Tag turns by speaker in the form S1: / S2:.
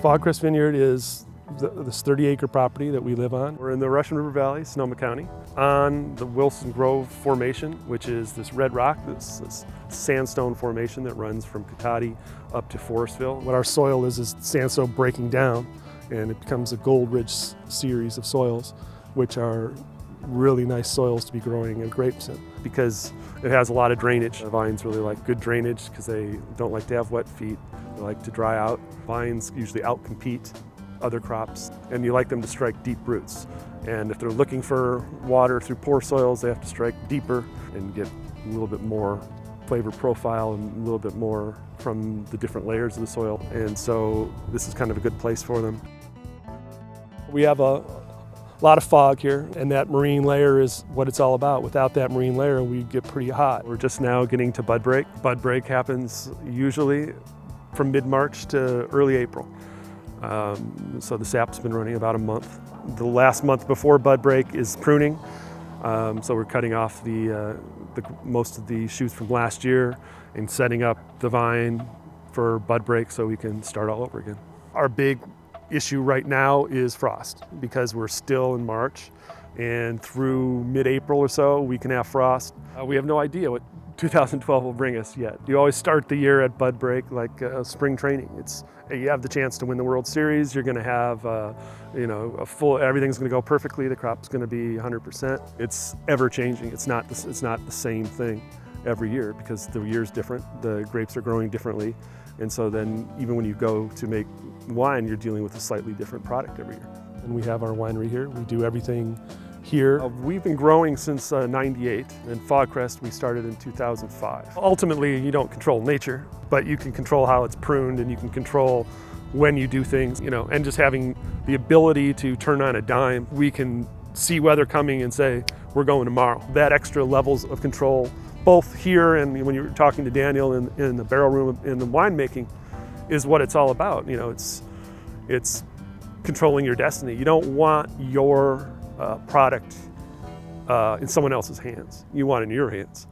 S1: Fog Crest Vineyard is this 30-acre property that we live on. We're in the Russian River Valley, Sonoma County, on the Wilson Grove Formation, which is this red rock, this sandstone formation that runs from Cotati up to Forestville. What our soil is sandstone breaking down, and it becomes a gold-rich series of soils, which are really nice soils to be growing grapes in, because it has a lot of drainage. The vines really like good drainage because they don't like to have wet feet. They like to dry out. Vines usually outcompete other crops, and you like them to strike deep roots. And if they're looking for water through poor soils, they have to strike deeper and get a little bit more flavor profile and a little bit more from the different layers of the soil. And so this is kind of a good place for them. We have a lot of fog here, and that marine layer is what it's all about. Without that marine layer, we get pretty hot. We're just now getting to bud break. Bud break happens usually from mid-March to early April. So the sap's been running about a month. The last month before bud break is pruning. So we're cutting off most of the shoots from last year and setting up the vine for bud break so we can start all over again. Our big issue right now is frost, because we're still in March, and through mid-April or so we can have frost. We have no idea what 2012 will bring us yet. You always start the year at bud break like spring training. You have the chance to win the World Series. You're going to have everything's going to go perfectly. The crop's going to be 100%. It's ever changing. It's not the same thing every year, because the year's different. The grapes are growing differently, and so then even when you go to make wine, you're dealing with a slightly different product every year. And we have our winery here. We do everything here. We've been growing since '98, and Fog Crest we started in 2005. Ultimately, you don't control nature, but you can control how it's pruned, and you can control when you do things, and just having the ability to turn on a dime. We can see weather coming and say, we're going tomorrow. That extra levels of control, both here and when you're talking to Daniel in the barrel room in the winemaking, is what it's all about. It's controlling your destiny. You don't want your product in someone else's hands. You want it in your hands.